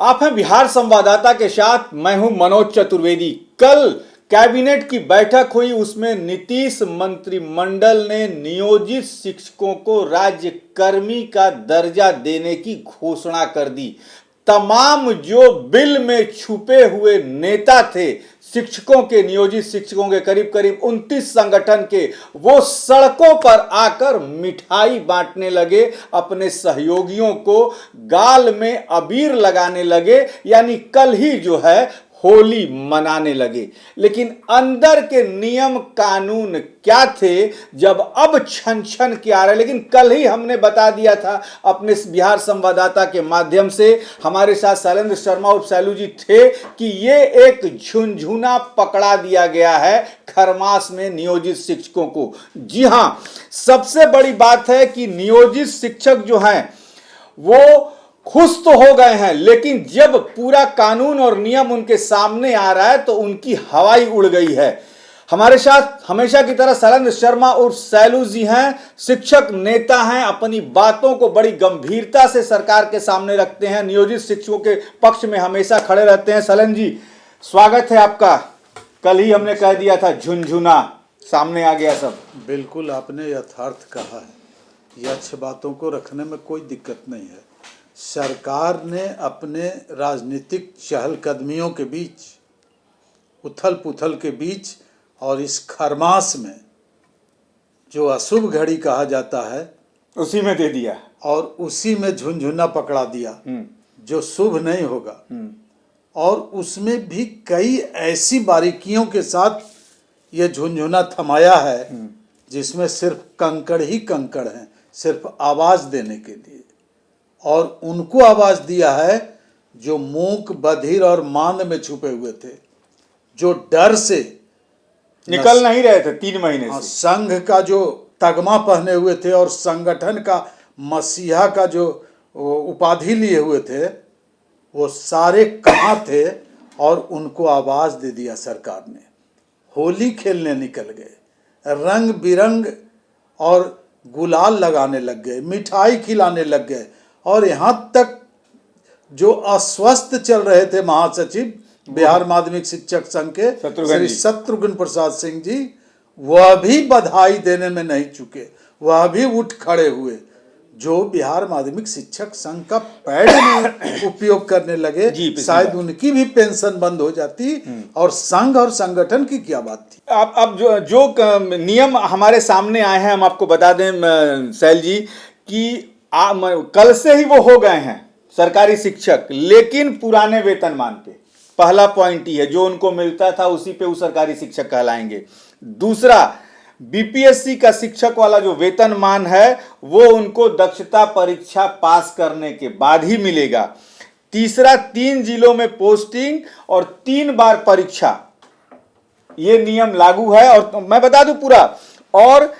आप हैं बिहार संवाददाता के साथ, मैं हूं मनोज चतुर्वेदी। कल कैबिनेट की बैठक हुई, उसमें नीतीश मंत्रिमंडल ने नियोजित शिक्षकों को राज्य कर्मी का दर्जा देने की घोषणा कर दी। तमाम जो बिल में छुपे हुए नेता थे शिक्षकों के, नियोजित शिक्षकों के करीब करीब 29 संगठन के, वो सड़कों पर आकर मिठाई बांटने लगे, अपने सहयोगियों को गाल में अबीर लगाने लगे, यानी कल ही जो है होली मनाने लगे। लेकिन अंदर के नियम कानून क्या थे, जब अब छन छन के आ रहे। लेकिन कल ही हमने बता दिया था अपने बिहार संवाददाता के माध्यम से, हमारे साथ शैलेंद्र शर्मा और सैलू जी थे, कि ये एक झुनझुना पकड़ा दिया गया है खरमास में नियोजित शिक्षकों को। जी हां, सबसे बड़ी बात है कि नियोजित शिक्षक जो हैं वो खुश तो हो गए हैं, लेकिन जब पूरा कानून और नियम उनके सामने आ रहा है तो उनकी हवाई उड़ गई है। हमारे साथ हमेशा की तरह शैलेंद्र शर्मा और सैलू जी हैं, शिक्षक नेता हैं, अपनी बातों को बड़ी गंभीरता से सरकार के सामने रखते हैं, नियोजित शिक्षकों के पक्ष में हमेशा खड़े रहते हैं। शैलेंद्र जी, स्वागत है आपका। कल ही हमने कह दिया था, झुनझुना सामने आ गया सब। बिल्कुल आपने यथार्थ कहा है, ये अच्छी बातों को रखने में कोई दिक्कत नहीं है। सरकार ने अपने राजनीतिक चहलकदमियों के बीच, उथल पुथल के बीच और इस खरमास में जो अशुभ घड़ी कहा जाता है उसी में दे दिया, और उसी में झुनझुना पकड़ा दिया जो शुभ नहीं होगा। और उसमें भी कई ऐसी बारीकियों के साथ ये झुनझुना थमाया है जिसमें सिर्फ कंकड़ ही कंकड़ हैं, सिर्फ आवाज देने के लिए। और उनको आवाज दिया है जो मूक, बधिर और मांद में छुपे हुए थे, जो डर से निकल नहीं रहे थे 3 महीने से। संघ का जो तगमा पहने हुए थे और संगठन का मसीहा का जो उपाधि लिए हुए थे, वो सारे कहाँ थे? और उनको आवाज दे दिया सरकार ने। होली खेलने निकल गए, रंग बिरंग और गुलाल लगाने लग गए, मिठाई खिलाने लग गए। और यहाँ तक जो अस्वस्थ चल रहे थे महासचिव बिहार माध्यमिक शिक्षक संघ के श्री शत्रुघ्न प्रसाद सिंह जी, वह भी बधाई देने में नहीं चुके, वह भी उठ खड़े हुए। जो बिहार माध्यमिक शिक्षक संघ का पैड में उपयोग करने लगे, शायद उनकी भी पेंशन बंद हो जाती। और संघ और संगठन की क्या बात थी। अब जो नियम हमारे सामने आए हैं, हम आपको बता दें सैल जी, कि कल से ही वो हो गए हैं सरकारी शिक्षक, लेकिन पुराने वेतनमान पे। पहला पॉइंट ही है, जो उनको मिलता था उसी पे वो सरकारी शिक्षक कहलाएंगे। दूसरा, बीपीएससी का शिक्षक वाला जो वेतनमान है वो उनको दक्षता परीक्षा पास करने के बाद ही मिलेगा। तीसरा, 3 जिलों में पोस्टिंग और 3 बार परीक्षा, ये नियम लागू है। और मैं बता दूं पूरा, और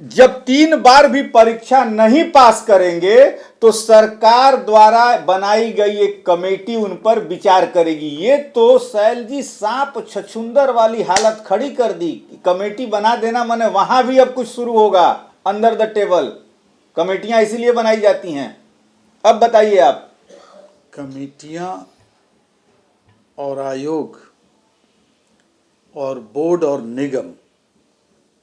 जब 3 बार भी परीक्षा नहीं पास करेंगे तो सरकार द्वारा बनाई गई एक कमेटी उन पर विचार करेगी। ये तो सैल जी सांप छछुंदर वाली हालत खड़ी कर दी। कमेटी बना देना माने वहां भी अब कुछ शुरू होगा अंडर द टेबल। कमेटियां इसीलिए बनाई जाती हैं। अब बताइए आप। कमेटियां और आयोग और बोर्ड और निगम,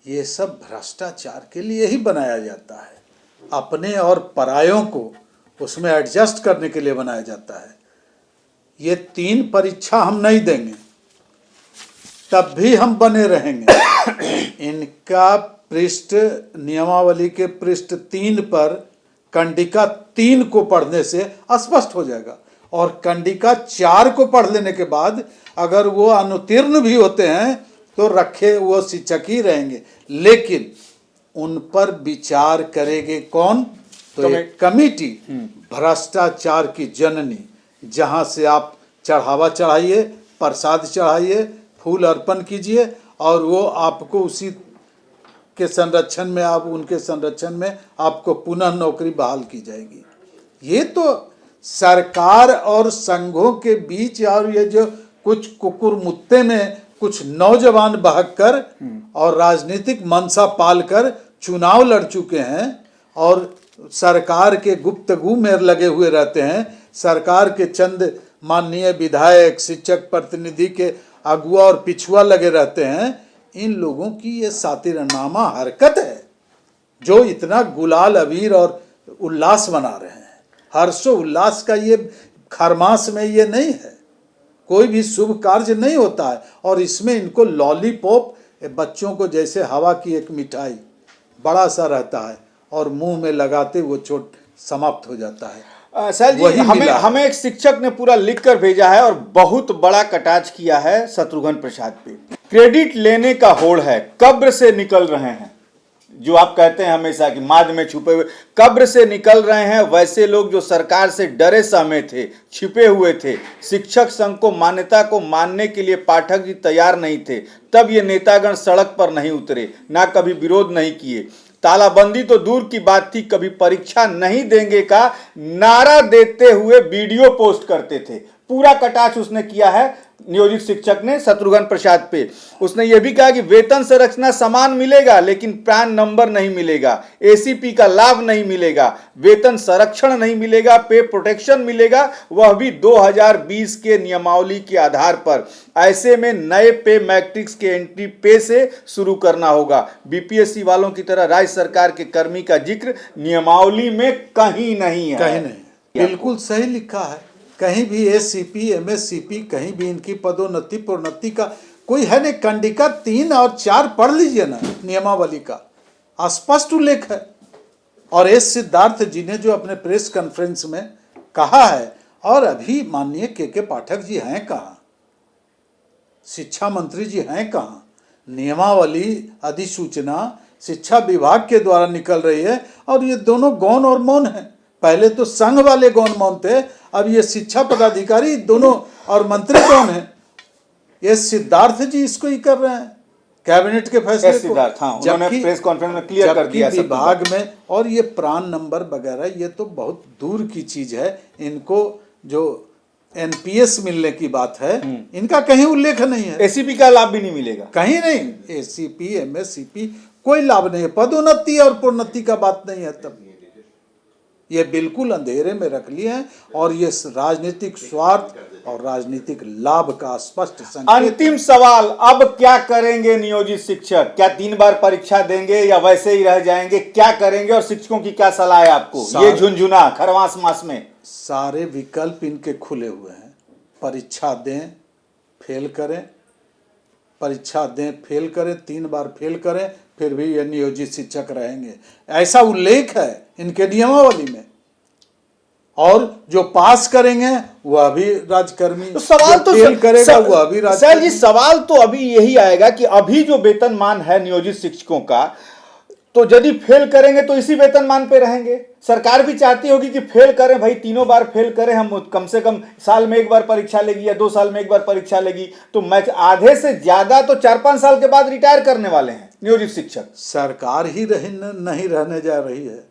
ये सब भ्रष्टाचार के लिए ही बनाया जाता है। अपने और परायों को उसमें एडजस्ट करने के लिए बनाया जाता है। ये 3 परीक्षा हम नहीं देंगे तब भी हम बने रहेंगे। इनका पृष्ठ, नियमावली के पृष्ठ 3 पर कंडिका 3 को पढ़ने से स्पष्ट हो जाएगा। और कंडिका 4 को पढ़ लेने के बाद अगर वो अनुत्तीर्ण भी होते हैं तो रखे वो शिक्षक ही रहेंगे। लेकिन उन पर विचार करेंगे कौन? तो एक कमेटी, भ्रष्टाचार की जननी, जहां से आप चढ़ावा चढ़ाइए, प्रसाद चढ़ाइए, फूल अर्पण कीजिए और वो आपको उसी के संरक्षण में, आप उनके संरक्षण में आपको पुनः नौकरी बहाल की जाएगी। ये तो सरकार और संघों के बीच, और ये जो कुछ कुकुरमुत्ते में कुछ नौजवान बहककर और राजनीतिक मनसा पालकर चुनाव लड़ चुके हैं और सरकार के गुप्तगू में लगे हुए रहते हैं, सरकार के चंद माननीय विधायक, शिक्षक प्रतिनिधि के अगुआ और पिछुआ लगे रहते हैं। इन लोगों की ये सातिरनामा हरकत है जो इतना गुलाल अबीर और उल्लास मना रहे हैं। हर्षो उल्लास का ये खरमास में ये नहीं है, कोई भी शुभ कार्य नहीं होता है। और इसमें इनको लॉलीपॉप, बच्चों को जैसे हवा की एक मिठाई बड़ा सा रहता है और मुंह में लगाते वो चोट समाप्त हो जाता है। सर जी, हमें एक शिक्षक ने पूरा लिख कर भेजा है और बहुत बड़ा कटाक्ष किया है शत्रुघ्न प्रसाद पे। क्रेडिट लेने का होड़ है, कब्र से निकल रहे हैं। जो आप कहते हैं हमेशा कि माद में छुपे हुए, कब्र से निकल रहे हैं वैसे लोग जो सरकार से डरे सहमे थे, छिपे हुए थे। शिक्षक संघ को मान्यता को मानने के लिए पाठक जी तैयार नहीं थे, तब ये नेतागण सड़क पर नहीं उतरे, ना कभी विरोध नहीं किए। तालाबंदी तो दूर की बात थी, कभी परीक्षा नहीं देंगे का नारा देते हुए वीडियो पोस्ट करते थे। पूरा कटाक्ष उसने किया है नियोजित शिक्षक ने शत्रुघ्न प्रसाद पे। उसने यह भी कहा कि वेतन संरचना समान मिलेगा लेकिन पैन नंबर नहीं मिलेगा, एसीपी का लाभ नहीं मिलेगा, वेतन संरक्षण नहीं मिलेगा, पे प्रोटेक्शन मिलेगा, वह भी 2020 के नियमावली के आधार पर। ऐसे में नए पे मैट्रिक्स के एंट्री पे से शुरू करना होगा। बीपीएससी वालों की तरह राज्य सरकार के कर्मी का जिक्र नियमावली में कहीं नहीं है। कहीं नहीं, बिल्कुल सही लिखा है। कहीं भी एससीपी, एमएससीपी, कहीं भी इनकी पदोन्नति प्रोन्नति का कोई है नहीं। कंडिका 3 और 4 पढ़ लीजिए ना, नियमावली का स्पष्ट उल्लेख है। और एस सिद्धार्थ जी ने जो अपने प्रेस कॉन्फ्रेंस में कहा है, और अभी माननीय के पाठक जी हैं कहाँ, शिक्षा मंत्री जी हैं कहाँ। नियमावली अधिसूचना शिक्षा विभाग के द्वारा निकल रही है और ये दोनों गौन और मौन है। पहले तो संघ वाले गौन मौन थे, अब ये शिक्षा पदाधिकारी दोनों और मंत्री कौन है? ये सिद्धार्थ जी इसको ही कर रहे हैं, कैबिनेट के फैसले को। हाँ, उन्होंने प्रेस कॉन्फ्रेंस में क्लियर कर दिया विभाग में। और ये प्राण नंबर वगैरह ये तो बहुत दूर की चीज है। इनको जो एनपीएस मिलने की बात है, इनका कहीं उल्लेख नहीं है। एसीपी का लाभ भी नहीं मिलेगा, कहीं नहीं। एसीपी, एमएससीपी कोई लाभ नहीं है। पदोन्नति और प्रोन्नति का बात नहीं है। तब ये बिल्कुल अंधेरे में रख लिए हैं और ये राजनीतिक स्वार्थ और राजनीतिक लाभ का स्पष्ट संकेत। अंतिम सवाल, अब क्या करेंगे नियोजित शिक्षक? क्या 3 बार परीक्षा देंगे या वैसे ही रह जाएंगे? क्या करेंगे और शिक्षकों की क्या सलाह है आपको ये झुनझुना खरवास मास में? सारे विकल्प इनके खुले हुए हैं। परीक्षा दें, फेल करें, परीक्षा दें, फेल करें, 3 बार फेल करें, फिर भी ये नियोजित शिक्षक रहेंगे, ऐसा उल्लेख है इनके नियमावली में। और जो पास करेंगे वह भी राजकर्मी, तो सवाल तो फेल करेगा वह भी राजकर्मी। सर जी, सवाल तो अभी यही आएगा कि अभी जो वेतनमान है नियोजित शिक्षकों का, तो यदि फेल करेंगे तो इसी वेतनमान पे रहेंगे। सरकार भी चाहती होगी कि फेल करें भाई, 3 बार फेल करें, हम कम से कम साल में 1 बार परीक्षा लेगी या 2 साल में 1 बार परीक्षा लेगी, तो मैच आधे से ज्यादा तो 4-5 साल के बाद रिटायर करने वाले हैं नियोजित शिक्षक। सरकार ही नहीं रहने जा रही है,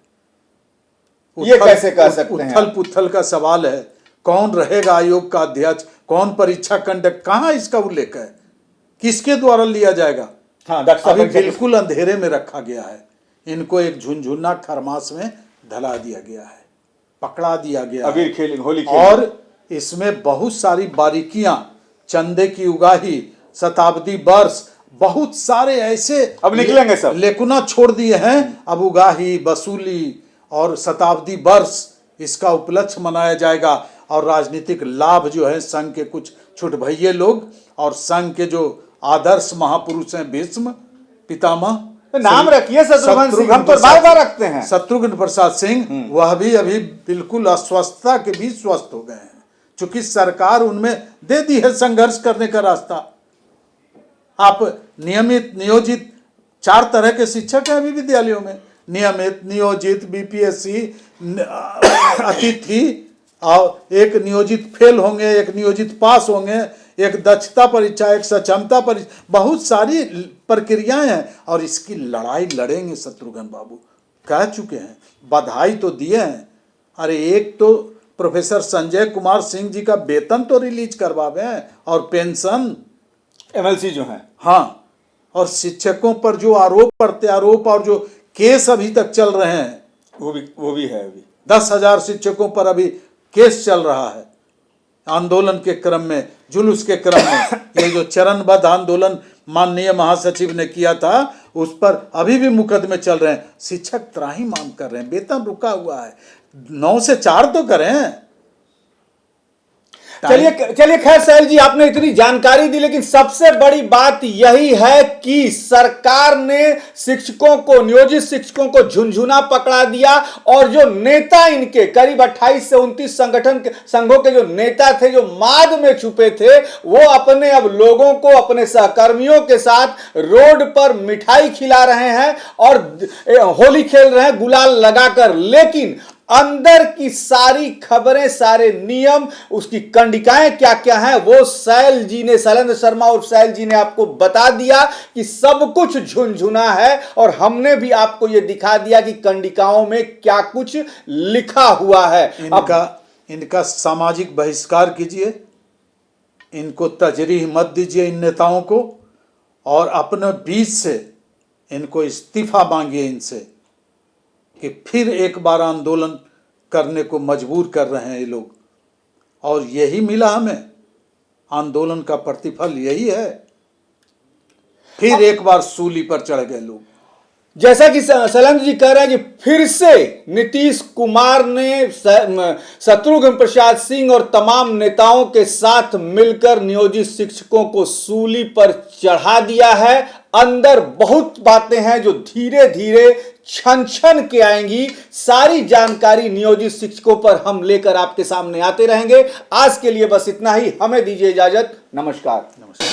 ये कैसे कह सकते हैं? उथल पुथल का सवाल है। कौन रहेगा आयोग का अध्यक्ष, कौन परीक्षा कंडक्ट, कहाँ इसका उल्लेख है, किसके द्वारा लिया जाएगा? हाँ, अभी बिल्कुल अंधेरे में रखा गया है। इनको एक झुनझुना खरमास में धला दिया गया है, पकड़ा दिया गया अबीर खेलेंगे, होली खेलेंगे। और इसमें बहुत सारी बारीकियां, चंदे की उगाही, शताब्दी वर्ष, बहुत सारे ऐसे अब निकलेंगे सब लेकुना छोड़ दिए हैं। अब उगाही, वसूली और शताब्दी वर्ष इसका उपलक्ष्य मनाया जाएगा। और राजनीतिक लाभ जो है संघ के कुछ छुटभइये लोग और संघ के जो आदर्श महापुरुष हैं, भीष्म पितामह, नाम रखिए शत्रुघ्न सिंह, हम तो बार-बार रखते हैं शत्रुघ्न प्रसाद सिंह, वह भी अभी बिल्कुल अस्वस्थता के भी स्वस्थ हो गए हैं, चूंकि सरकार उनमें दे दी है संघर्ष करने का रास्ता। आप नियमित, नियोजित, 4 तरह के शिक्षक हैं अभी विद्यालयों में, नियमित, नियोजित, बीपीएससी, अतिथि, और एक नियोजित फेल होंगे, एक नियोजित पास होंगे, एक दक्षता परीक्षा, एक सक्षमता परीक्षा, बहुत सारी प्रक्रियाएं हैं। और इसकी लड़ाई लड़ेंगे शत्रुघ्न बाबू, कह चुके हैं, बधाई तो दिए हैं। अरे एक तो प्रोफेसर संजय कुमार सिंह जी का वेतन तो रिलीज करवावे हैं और पेंशन, एमएलसी जो है। हाँ, और शिक्षकों पर जो आरोप प्रत्यारोप और जो केस अभी तक चल रहे हैं वो भी है। अभी 10,000 शिक्षकों पर अभी केस चल रहा है। आंदोलन के क्रम में, जुलूस के क्रम में, ये जो चरणबद्ध आंदोलन माननीय महासचिव ने किया था, उस पर अभी भी मुकदमे चल रहे हैं। शिक्षक त्राहिमाम कर रहे हैं, वेतन रुका हुआ है। 9 से 4 तो करें। चलिए खैर सैल जी, आपने इतनी जानकारी दी, लेकिन सबसे बड़ी बात यही है कि सरकार ने शिक्षकों को, नियोजित शिक्षकों को झुनझुना पकड़ा दिया, और जो नेता इनके करीब 28 से 29 संघों के जो नेता थे, जो माद में छुपे थे, वो अपने अब लोगों को, अपने सहकर्मियों के साथ रोड पर मिठाई खिला रहे हैं और होली खेल रहे हैं गुलाल लगाकर। लेकिन अंदर की सारी खबरें, सारे नियम, उसकी कंडिकाएं क्या क्या हैं, वो सैल जी ने, शैलेंद्र शर्मा और सैल जी ने आपको बता दिया कि सब कुछ झुनझुना है। और हमने भी आपको यह दिखा दिया कि कंडिकाओं में क्या कुछ लिखा हुआ है। इनका सामाजिक बहिष्कार कीजिए, इनको तजरीह मत दीजिए इन नेताओं को, और अपने बीच से इनको इस्तीफा मांगिए इनसे, कि फिर एक बार आंदोलन करने को मजबूर कर रहे हैं ये लोग। और यही मिला हमें, आंदोलन का प्रतिफल यही है। फिर एक बार सूली पर चढ़ गए लोग। जैसा कि शैलेंद्र जी कह रहे हैं कि फिर से नीतीश कुमार ने शत्रुघ्न प्रसाद सिंह और तमाम नेताओं के साथ मिलकर नियोजित शिक्षकों को सूली पर चढ़ा दिया है। अंदर बहुत बातें हैं जो धीरे धीरे छन छन के आएंगी। सारी जानकारी नियोजित शिक्षकों पर हम लेकर आपके सामने आते रहेंगे। आज के लिए बस इतना ही, हमें दीजिए इजाजत। नमस्कार।